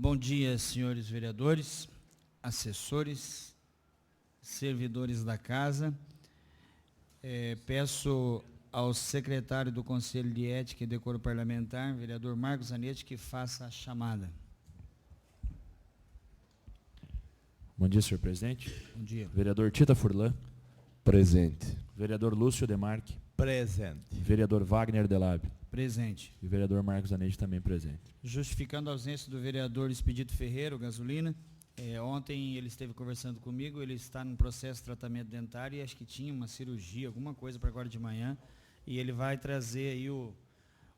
Bom dia, senhores vereadores, assessores, servidores da casa. Peço ao secretário do Conselho de Ética e Decoro Parlamentar, vereador Marcos Zanetti, que faça a chamada. Bom dia, senhor presidente. Bom dia. Vereador Tita Furlan. Presente. Vereador Lúcio Demarque. Presente. Vereador Wagner Delab. Presente. E vereador Marcos Zanetti também presente. Justificando a ausência do vereador Expedito Ferreira, o Gasolina, ontem ele esteve conversando comigo, ele está num processo de tratamento dentário e acho que tinha uma cirurgia, alguma coisa para agora de manhã, e ele vai trazer aí o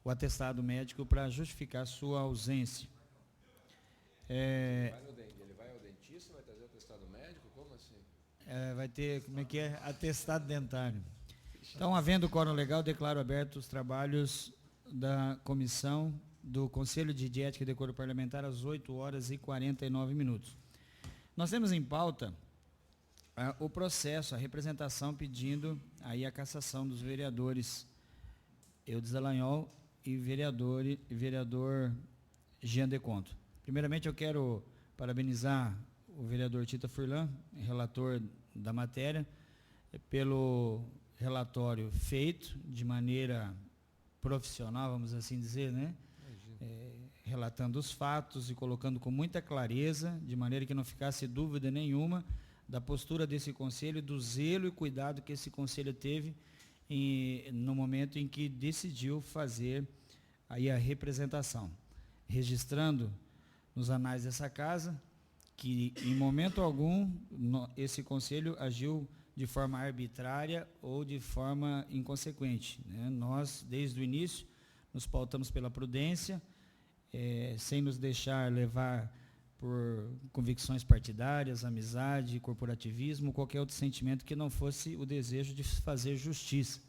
atestado médico para justificar a sua ausência. Ele vai ao dentista, vai trazer atestado médico? Como assim? Vai ter, atestado dentário. Então, havendo quórum legal, declaro aberto os trabalhos da comissão do Conselho de Ética e Decoro Parlamentar às 8h49. Nós temos em pauta o processo, a representação pedindo aí a cassação dos vereadores Eudes Dallagnol e vereador Jean Deconto. Primeiramente, eu quero parabenizar o vereador Tita Furlan, relator da matéria, pelo relatório feito de maneira profissional, vamos assim dizer, né? Relatando os fatos e colocando com muita clareza, de maneira que não ficasse dúvida nenhuma da postura desse conselho, do zelo e cuidado que esse conselho teve no momento em que decidiu fazer aí a representação, registrando nos anais dessa casa que em momento algum esse conselho agiu de forma arbitrária ou de forma inconsequente, né? Nós, desde o início, nos pautamos pela prudência, sem nos deixar levar por convicções partidárias, amizade, corporativismo, qualquer outro sentimento que não fosse o desejo de fazer justiça.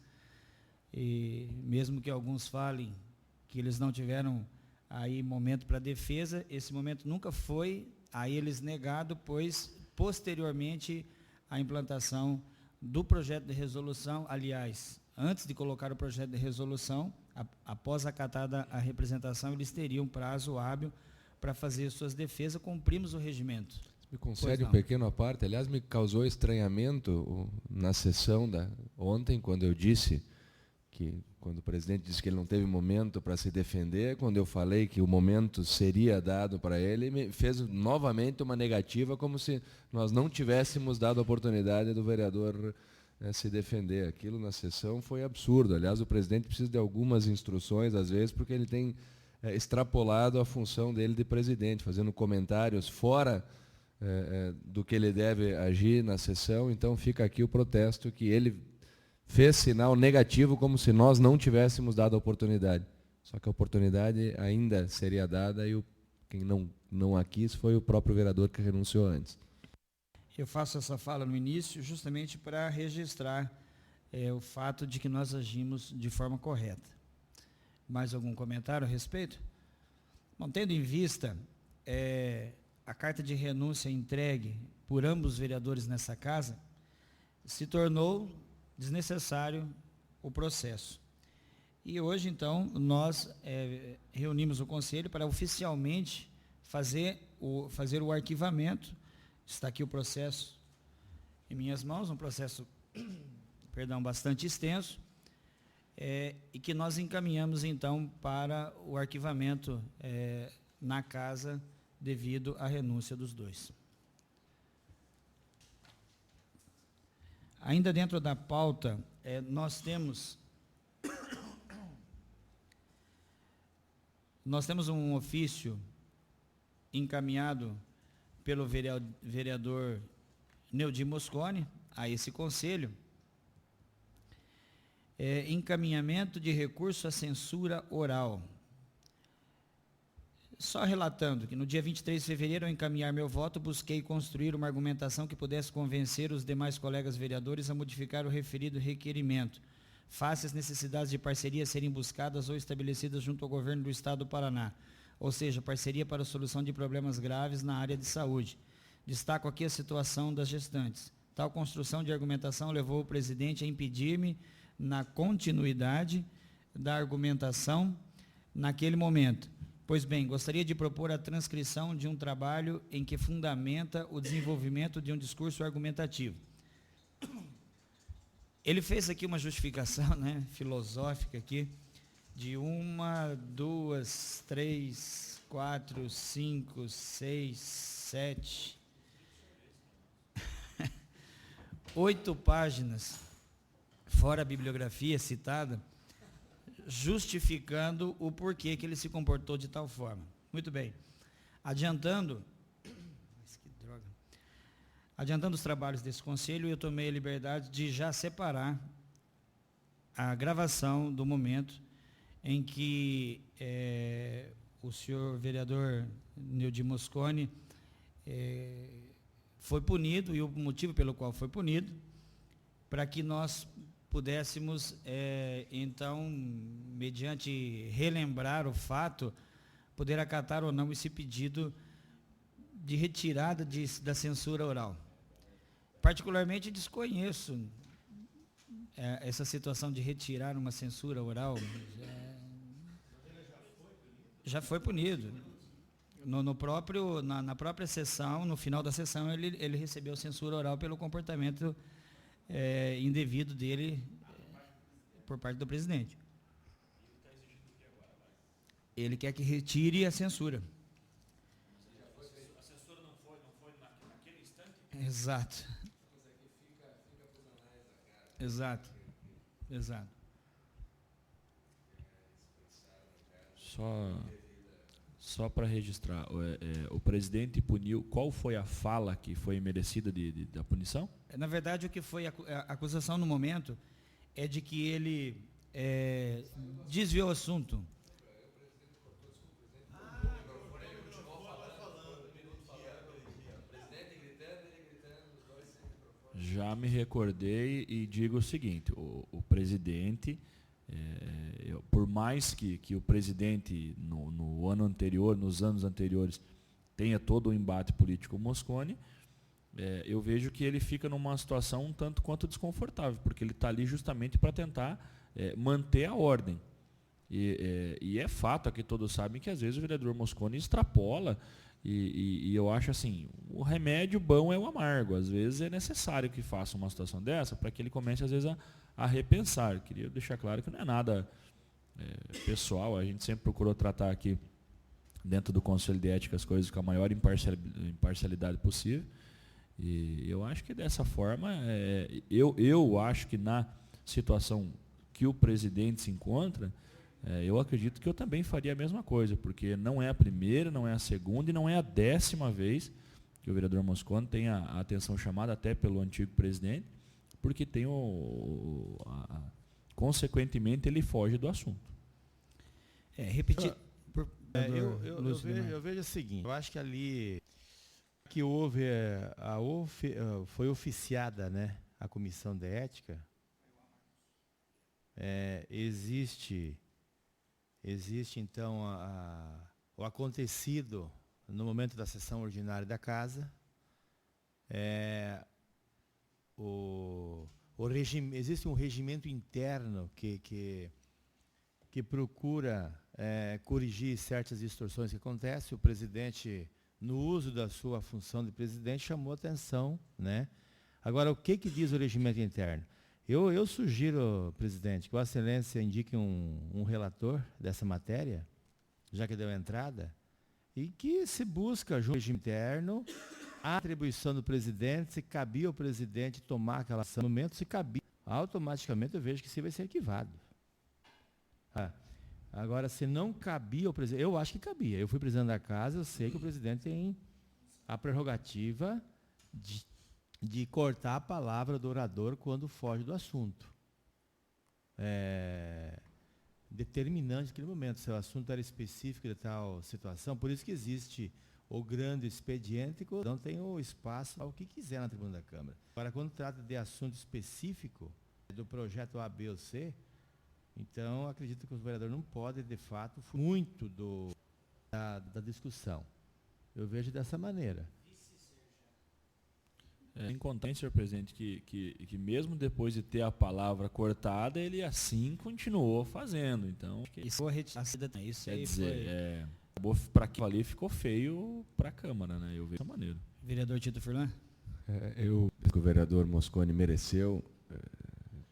E mesmo que alguns falem que eles não tiveram aí momento para defesa, esse momento nunca foi a eles negado, pois posteriormente a implantação do projeto de resolução, aliás, antes de colocar o projeto de resolução, após acatada a representação, eles teriam prazo hábil para fazer suas defesas, cumprimos o regimento. Me concede um pequeno à parte, aliás, me causou estranhamento na sessão ontem, quando eu disse quando o presidente disse que ele não teve momento para se defender, quando eu falei que o momento seria dado para ele, me fez novamente uma negativa, como se nós não tivéssemos dado a oportunidade do vereador se defender. Aquilo na sessão foi absurdo. Aliás, o presidente precisa de algumas instruções, às vezes, porque ele tem extrapolado a função dele de presidente, fazendo comentários fora do que ele deve agir na sessão. Então, fica aqui o protesto que ele fez sinal negativo, como se nós não tivéssemos dado a oportunidade. Só que a oportunidade ainda seria dada e quem não a quis foi o próprio vereador que renunciou antes. Eu faço essa fala no início justamente para registrar o fato de que nós agimos de forma correta. Mais algum comentário a respeito? Bom, tendo em vista a carta de renúncia entregue por ambos os vereadores nessa casa, se tornou desnecessário o processo. E hoje, então, nós reunimos o conselho para oficialmente fazer o arquivamento. Está aqui o processo em minhas mãos, um processo, bastante extenso, e que nós encaminhamos, então, para o arquivamento na casa devido à renúncia dos dois. Ainda dentro da pauta, nós temos um ofício encaminhado pelo vereador Neudi Mosconi a esse conselho, encaminhamento de recurso à censura oral. Só relatando que no dia 23 de fevereiro, ao encaminhar meu voto, busquei construir uma argumentação que pudesse convencer os demais colegas vereadores a modificar o referido requerimento, face às necessidades de parceria serem buscadas ou estabelecidas junto ao governo do Estado do Paraná, ou seja, parceria para a solução de problemas graves na área de saúde. Destaco aqui a situação das gestantes. Tal construção de argumentação levou o presidente a impedir-me na continuidade da argumentação naquele momento, Pois bem, gostaria de propor a transcrição de um trabalho em que fundamenta o desenvolvimento de um discurso argumentativo. Ele fez aqui uma justificação, né, filosófica aqui, de 1, 2, 3, 4, 5, 6, 7, 8 páginas, fora a bibliografia citada, justificando o porquê que ele se comportou de tal forma. Muito bem. Adiantando os trabalhos desse conselho, eu tomei a liberdade de já separar a gravação do momento em que o senhor vereador Nilde Mosconi foi punido, e o motivo pelo qual foi punido, para que nós pudéssemos, então, mediante relembrar o fato, poder acatar ou não esse pedido de retirada da censura oral. Particularmente desconheço essa situação de retirar uma censura oral. Já foi punido. Na própria sessão, no final da sessão, ele recebeu censura oral pelo comportamento indevido dele por parte do presidente. Ele quer que retire a censura. A censura não foi naquele instante? Exato. Exato. Só para registrar, o presidente puniu, qual foi a fala que foi merecida da punição? Na verdade, o que foi a acusação no momento é de que ele desviou o assunto. Já me recordei e digo o seguinte, o presidente, por mais que o presidente no ano anterior, nos anos anteriores, tenha todo o embate político Mosconi, eu vejo que ele fica numa situação um tanto quanto desconfortável, porque ele está ali justamente para tentar manter a ordem. E é fato, aqui todos sabem, que às vezes o vereador Mosconi extrapola, e eu acho assim, o remédio bom é o amargo. Às vezes é necessário que faça uma situação dessa para que ele comece, às vezes, a repensar. Queria deixar claro que não é nada pessoal, a gente sempre procurou tratar aqui, dentro do Conselho de Ética, as coisas com a maior imparcialidade possível. E eu acho que dessa forma, eu acho que na situação que o presidente se encontra, eu acredito que eu também faria a mesma coisa, porque não é a primeira, não é a segunda e não é a 10ª vez que o vereador Mosconi tem a atenção chamada até pelo antigo presidente, porque tem consequentemente ele foge do assunto. Repetir. Eu vejo o seguinte, eu acho que ali que houve foi oficiada, né, a comissão de ética. Existe então o acontecido no momento da sessão ordinária da casa. Existe um regimento interno que procura corrigir certas distorções que acontecem. O presidente, no uso da sua função de presidente, chamou atenção, né? Agora, o que diz o regimento interno? Eu sugiro, presidente, que Vossa Excelência indique um relator dessa matéria, já que deu entrada, e que se busca, junto ao regime interno, a atribuição do presidente, se cabia ao presidente tomar aquela ação no momento, se cabia, automaticamente eu vejo que isso vai ser arquivado. Agora, se não cabia ao presidente, eu acho que cabia. Eu fui presidente da casa, eu sei que o presidente tem a prerrogativa de cortar a palavra do orador quando foge do assunto. Determinante naquele momento, se o assunto era específico de tal situação, por isso que existe o grande expediente, que não tem o espaço para o que quiser na tribuna da Câmara. Agora, quando trata de assunto específico do projeto A, B ou C, então acredito que o vereador não pode, de fato, muito da discussão. Eu vejo dessa maneira. Em contar, senhor presidente, que mesmo depois de ter a palavra cortada, ele assim continuou fazendo. Então, isso foi retirado. Isso quer aí dizer, Para quem ali ficou feio para a Câmara, né? Eu vejo dessa maneira. Vereador Tito Furlan? O vereador Mosconi mereceu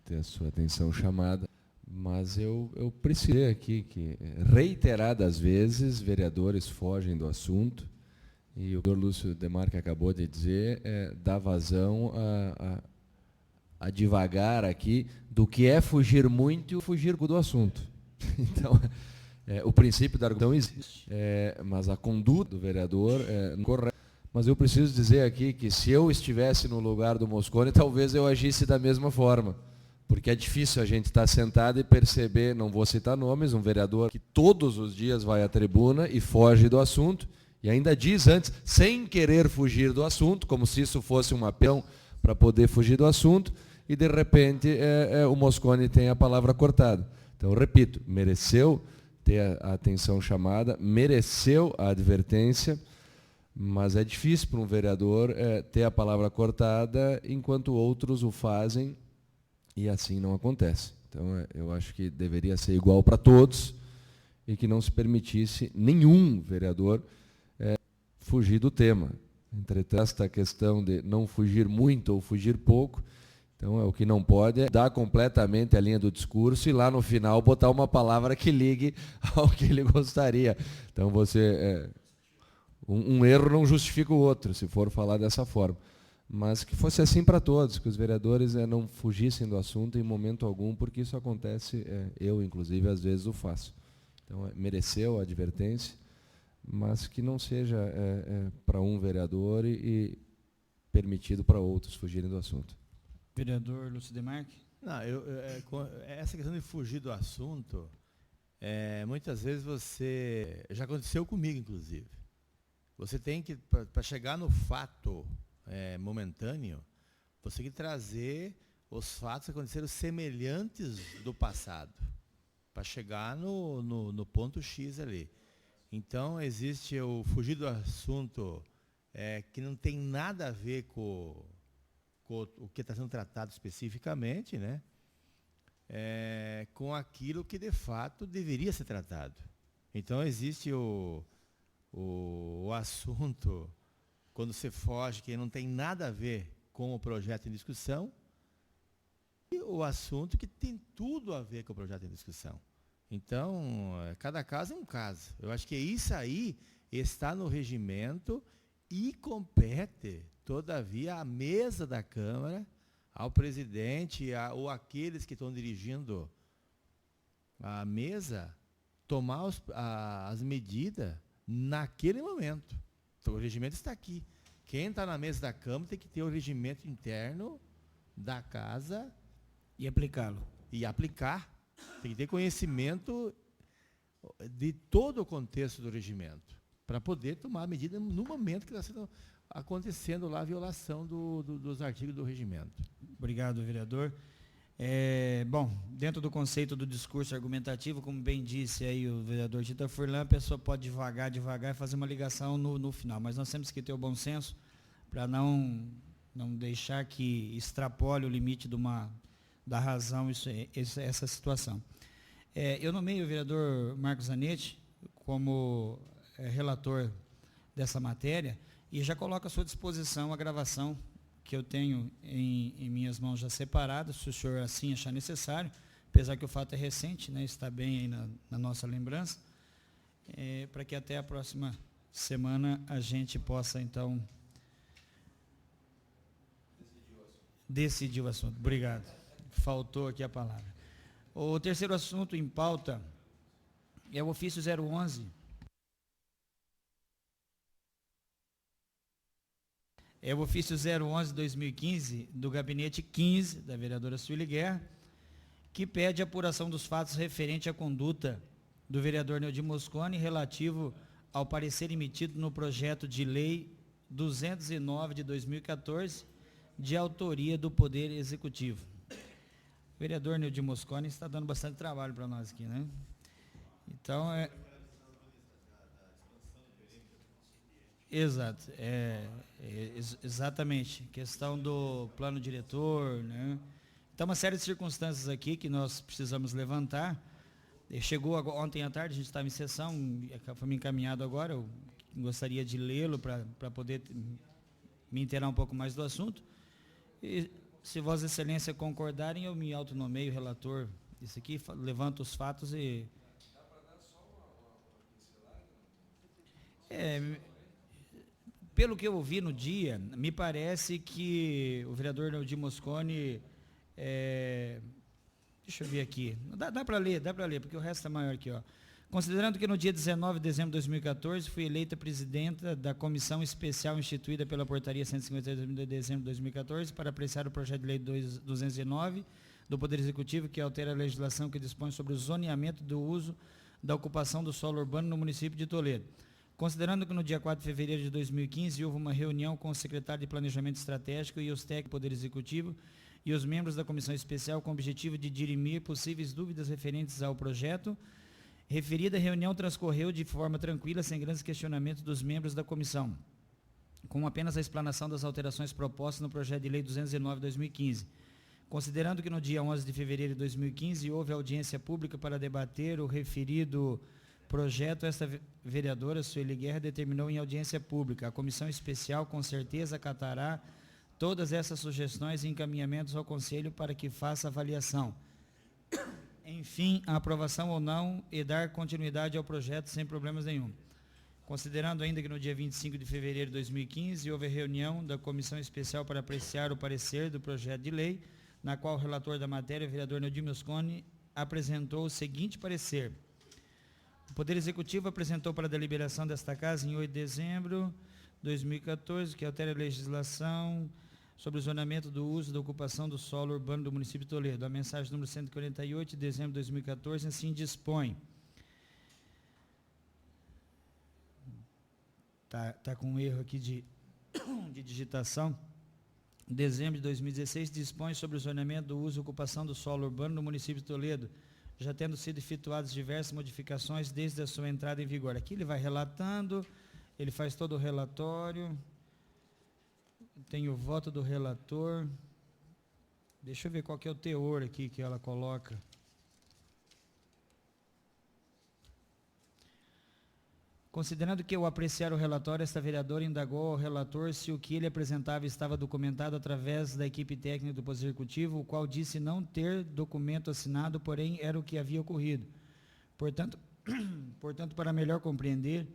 ter a sua atenção chamada, mas eu precisei aqui que reiteradas vezes vereadores fogem do assunto e o doutor Lúcio Demarque acabou de dizer, dá vazão a divagar aqui do que é fugir muito e fugir do assunto. Então, o princípio da argumentação existe, mas a conduta do vereador não é correta. Mas eu preciso dizer aqui que se eu estivesse no lugar do Mosconi, talvez eu agisse da mesma forma. Porque é difícil a gente estar sentado e perceber, não vou citar nomes, um vereador que todos os dias vai à tribuna e foge do assunto, e ainda diz antes, sem querer fugir do assunto, como se isso fosse uma peão para poder fugir do assunto, e de repente o Mosconi tem a palavra cortada. Então, eu repito, mereceu ter a atenção chamada, mereceu a advertência, mas é difícil para um vereador ter a palavra cortada enquanto outros o fazem e assim não acontece. Então, eu acho que deveria ser igual para todos e que não se permitisse nenhum vereador fugir do tema. Entretanto, esta questão de não fugir muito ou fugir pouco, então o que não pode é dar completamente a linha do discurso e lá no final botar uma palavra que ligue ao que ele gostaria. Então, um erro não justifica o outro, se for falar dessa forma. Mas que fosse assim para todos, que os vereadores não fugissem do assunto em momento algum, porque isso acontece, eu inclusive às vezes o faço. Então mereceu a advertência, mas que não seja para um vereador e permitido para outros fugirem do assunto. Vereador Lúcio Demarque? Não, essa questão de fugir do assunto, muitas vezes já aconteceu comigo, inclusive. Você tem que, para chegar no fato momentâneo, você tem que trazer os fatos que aconteceram semelhantes do passado, para chegar no ponto X ali. Então, existe o fugir do assunto que não tem nada a ver com o que está sendo tratado especificamente, né? Com aquilo que de fato deveria ser tratado. Então, existe o assunto, quando você foge, que não tem nada a ver com o projeto em discussão, e o assunto que tem tudo a ver com o projeto em discussão. Então, cada caso é um caso. Eu acho que isso aí está no regimento e compete, todavia, à mesa da Câmara, ao presidente ou aqueles que estão dirigindo a mesa, tomar as medidas naquele momento. Então, o regimento está aqui. Quem está na mesa da Câmara tem que ter o regimento interno da casa e aplicá-lo. E aplicar. Tem que ter conhecimento de todo o contexto do regimento para poder tomar a medida no momento que está acontecendo lá a violação dos artigos do regimento. Obrigado, vereador. Bom, dentro do conceito do discurso argumentativo, como bem disse aí o vereador Tito Furlan, a pessoa pode devagar e fazer uma ligação no final, mas nós temos que ter o bom senso para não deixar que extrapole o limite da razão essa situação. Eu nomeio o vereador Marcos Zanetti como relator dessa matéria e já coloco à sua disposição a gravação que eu tenho em minhas mãos já separadas, se o senhor assim achar necessário, apesar que o fato é recente, né, está bem aí na nossa lembrança, para que até a próxima semana a gente possa, então, decidir o assunto. Obrigado. Faltou aqui a palavra. O terceiro assunto em pauta é o ofício 011. É o ofício 011/2015 do gabinete 15 da vereadora Sueli Guerra, que pede a apuração dos fatos referente à conduta do vereador Neudi Mosconi relativo ao parecer emitido no projeto de lei 209 de 2014, de autoria do Poder Executivo. O vereador Neudi Mosconi está dando bastante trabalho para nós aqui, né? Então, exato, exatamente, questão do plano diretor, né? Então, uma série de circunstâncias aqui que nós precisamos levantar, Chegou ontem à tarde, a gente estava em sessão, foi me encaminhado agora, eu gostaria de lê-lo para poder me inteirar um pouco mais do assunto. E, se Vossa Excelência concordarem, eu me autonomeio relator disso aqui, levanto os fatos e... Pelo que eu ouvi no dia, me parece que o vereador Neudi Mosconi... deixa eu ver aqui. Dá para ler, porque o resto é maior aqui, ó. Considerando que no dia 19 de dezembro de 2014 fui eleita presidenta da comissão especial instituída pela portaria 152 de dezembro de 2014 para apreciar o projeto de lei 209 do Poder Executivo que altera a legislação que dispõe sobre o zoneamento do uso da ocupação do solo urbano no município de Toledo. Considerando que no dia 4 de fevereiro de 2015 houve uma reunião com o secretário de Planejamento Estratégico e os técnicos do Poder Executivo e os membros da comissão especial com o objetivo de dirimir possíveis dúvidas referentes ao projeto, referida reunião transcorreu de forma tranquila, sem grandes questionamentos dos membros da comissão, com apenas a explanação das alterações propostas no projeto de lei 209 de 2015. Considerando que no dia 11 de fevereiro de 2015 houve audiência pública para debater o referido projeto, esta vereadora, Sueli Guerra, determinou em audiência pública. A comissão especial com certeza acatará todas essas sugestões e encaminhamentos ao Conselho para que faça avaliação. Enfim, a aprovação ou não e dar continuidade ao projeto sem problemas nenhum. Considerando ainda que no dia 25 de fevereiro de 2015 houve reunião da Comissão Especial para apreciar o parecer do projeto de lei, na qual o relator da matéria, o vereador Neudi Mosconi, apresentou o seguinte parecer. O Poder Executivo apresentou para a deliberação desta Casa em 8 de dezembro de 2014, que altera a legislação sobre o zonamento do uso da ocupação do solo urbano do município de Toledo. A mensagem número 148 de dezembro de 2014 assim dispõe. Tá com um erro aqui de digitação. Dezembro de 2016 dispõe sobre o zonamento do uso e ocupação do solo urbano no município de Toledo, já tendo sido efetuadas diversas modificações desde a sua entrada em vigor. Aqui ele vai relatando, ele faz todo o relatório. Tem o voto do relator. Deixa eu ver qual que é o teor aqui que ela coloca. Considerando que ao apreciar o relatório, esta vereadora indagou ao relator se o que ele apresentava estava documentado através da equipe técnica do Poder Executivo, o qual disse não ter documento assinado, porém era o que havia ocorrido. Portanto, para melhor compreender...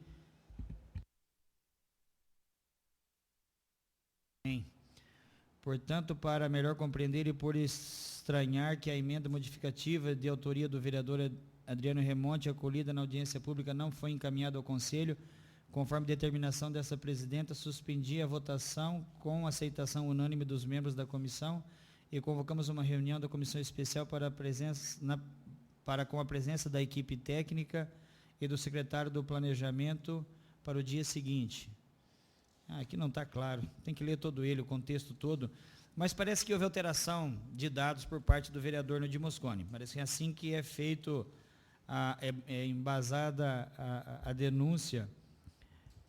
Portanto, para melhor compreender e por estranhar que a emenda modificativa de autoria do vereador Adriano Remonte, acolhida na audiência pública, não foi encaminhada ao Conselho, conforme determinação dessa presidenta, suspendi a votação com aceitação unânime dos membros da comissão e convocamos uma reunião da comissão especial com a presença da equipe técnica e do secretário do Planejamento para o dia seguinte. Aqui não está claro, tem que ler todo ele, o contexto todo, mas parece que houve alteração de dados por parte do vereador Neudi Mosconi. Parece que é assim que é feito, embasada a denúncia.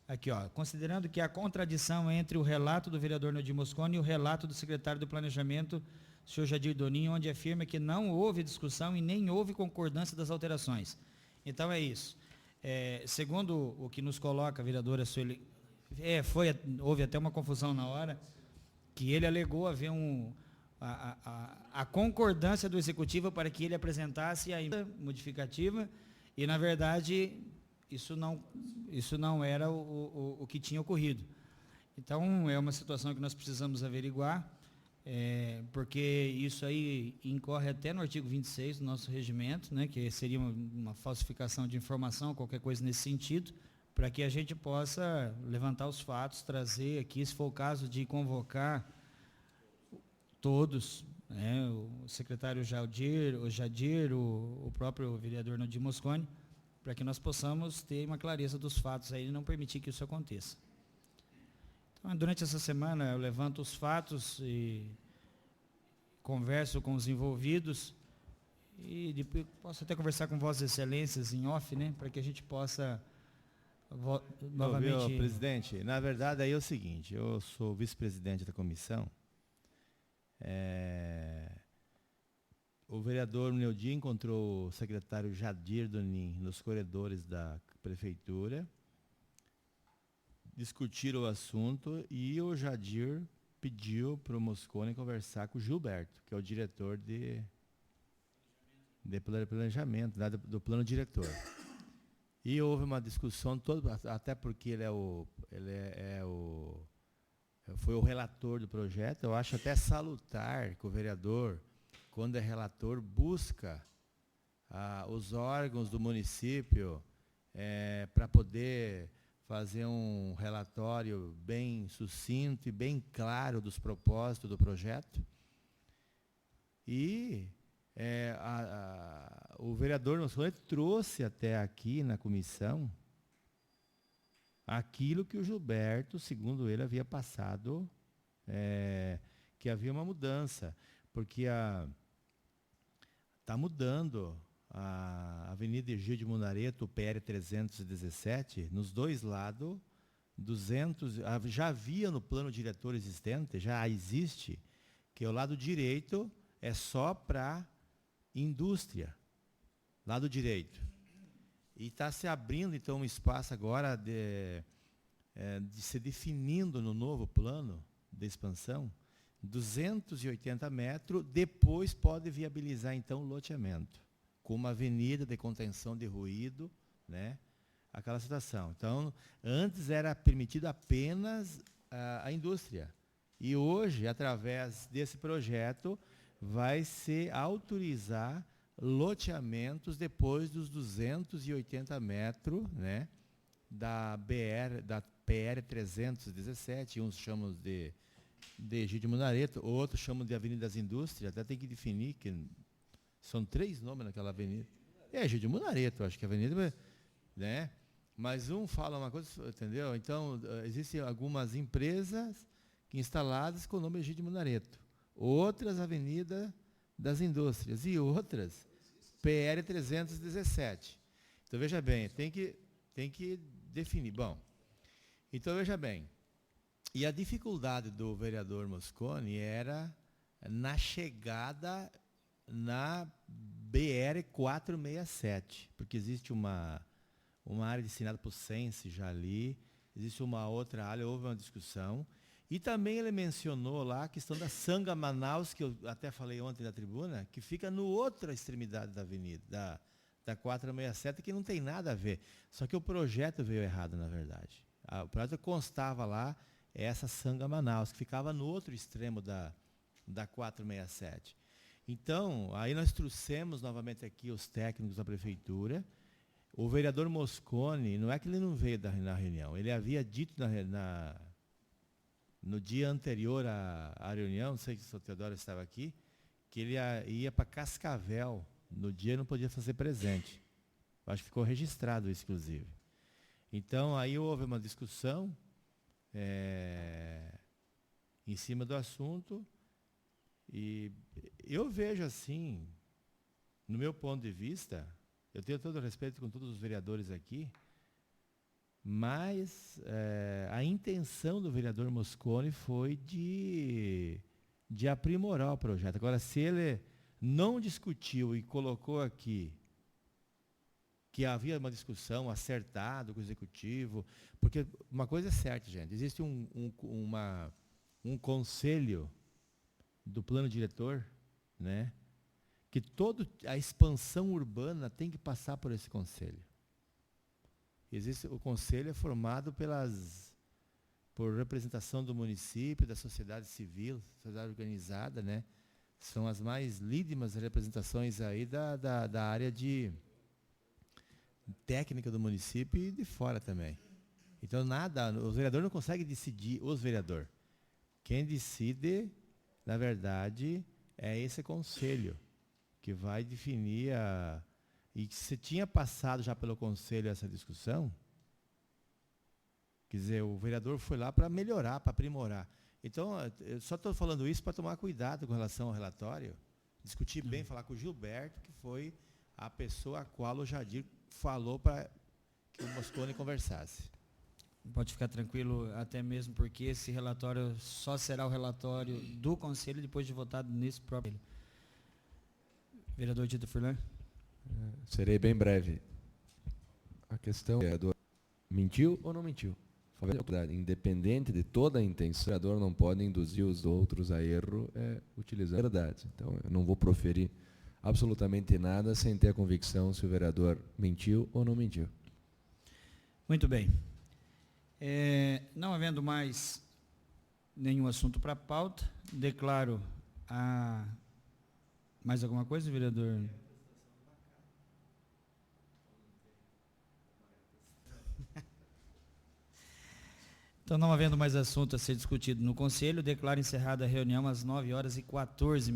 Aqui, ó, considerando que há contradição entre o relato do vereador Neudi Mosconi e o relato do secretário do Planejamento, senhor Jadir Doninho, onde afirma que não houve discussão e nem houve concordância das alterações. Então é isso. Segundo o que nos coloca a vereadora Sueli... houve até uma confusão na hora, que ele alegou haver a concordância do Executivo para que ele apresentasse a emenda modificativa, e, na verdade, isso não era o que tinha ocorrido. Então, é uma situação que nós precisamos averiguar, porque isso aí incorre até no artigo 26 do nosso regimento, né, que seria uma falsificação de informação, qualquer coisa nesse sentido, para que a gente possa levantar os fatos, trazer aqui, se for o caso de convocar todos, né, o secretário Jadir, o próprio vereador Neudi Mosconi, para que nós possamos ter uma clareza dos fatos aí e não permitir que isso aconteça. Então, durante essa semana eu levanto os fatos e converso com os envolvidos e depois posso até conversar com Vossas Excelências em off, né, para que a gente possa... novamente... Presidente, na verdade aí é o seguinte, eu sou vice-presidente da comissão, o vereador Neudi encontrou o secretário Jadir Donin nos corredores da prefeitura, discutiram o assunto e o Jadir pediu para o Moscone conversar com o Gilberto, que é o diretor de planejamento, do plano diretor. E houve uma discussão toda, até porque foi o relator do projeto. Eu acho até salutar que o vereador, quando é relator, busca os órgãos do município para poder fazer um relatório bem sucinto e bem claro dos propósitos do projeto. E o vereador Moscone trouxe até aqui na comissão aquilo que o Gilberto, segundo ele, havia passado, que havia uma mudança, porque está mudando a Avenida Egídio Munareto, o PR 317, nos dois lados, 200, já havia no plano diretor existente, já existe, que o lado direito é só para indústria, lado direito. E está se abrindo, então, um espaço agora de se definindo no novo plano de expansão, 280 metros, depois pode viabilizar, então, o loteamento, com uma avenida de contenção de ruído, né? Aquela situação. Então, antes era permitido apenas a indústria. E hoje, através desse projeto, vai se autorizar loteamentos depois dos 280 metros, né, da PR 317, uns chamam de Egídio Munareto, outros chamam de Avenida das Indústrias, até tem que definir, que são 3 nomes naquela avenida. É Egídio Munareto, acho que a avenida, né? Mas um fala uma coisa, entendeu? Então, existem algumas empresas instaladas com o nome Egídio Munareto, outras Avenida das Indústrias e outras PR 317. Então, veja bem, tem que definir. Bom, então, veja bem, e a dificuldade do vereador Moscone era na chegada na BR 467, porque existe uma área destinada para o Sense já ali, existe uma outra área, houve uma discussão. E também ele mencionou lá a questão da Sanga Manaus, que eu até falei ontem na tribuna, que fica no outra extremidade da avenida, da 467, que não tem nada a ver. Só que o projeto veio errado, na verdade. O projeto constava lá essa Sanga Manaus, que ficava no outro extremo da 467. Então, aí nós trouxemos novamente aqui os técnicos da prefeitura. O vereador Moscone, não é que ele não veio na reunião, ele havia dito no dia anterior à reunião, não sei se o Teodoro estava aqui, que ele ia para Cascavel, no dia não podia fazer presente. Acho que ficou registrado isso, inclusive. Então, aí houve uma discussão em cima do assunto, e eu vejo assim, no meu ponto de vista, eu tenho todo o respeito com todos os vereadores aqui, mas a intenção do vereador Moscone foi de aprimorar o projeto. Agora, se ele não discutiu e colocou aqui que havia uma discussão acertada com o executivo, porque uma coisa é certa, gente, existe um conselho do plano diretor, né, que toda a expansão urbana tem que passar por esse conselho. O conselho é formado por representação do município, da sociedade civil, sociedade organizada, né? São as mais lídimas representações aí da área de técnica do município e de fora também. Então, os vereadores não conseguem decidir, Quem decide, na verdade, é esse conselho, que vai definir e se tinha passado já pelo conselho essa discussão, quer dizer, o vereador foi lá para melhorar, para aprimorar. Então, eu só estou falando isso para tomar cuidado com relação ao relatório, discutir bem, falar com o Gilberto, que foi a pessoa a qual o Jadir falou para que o Moscone conversasse. Pode ficar tranquilo, até mesmo porque esse relatório só será o relatório do conselho depois de votado nesse próprio. Vereador Tito Furlan. Serei bem breve. A questão, o vereador mentiu ou não mentiu? Independente de toda a intenção, o vereador não pode induzir os outros a erro utilizando a verdade. Então, eu não vou proferir absolutamente nada sem ter a convicção se o vereador mentiu ou não mentiu. Muito bem. Não havendo mais nenhum assunto para a pauta, declaro a... Mais alguma coisa, vereador? Então, não havendo mais assunto a ser discutido no Conselho, declaro encerrada a reunião às 9h14.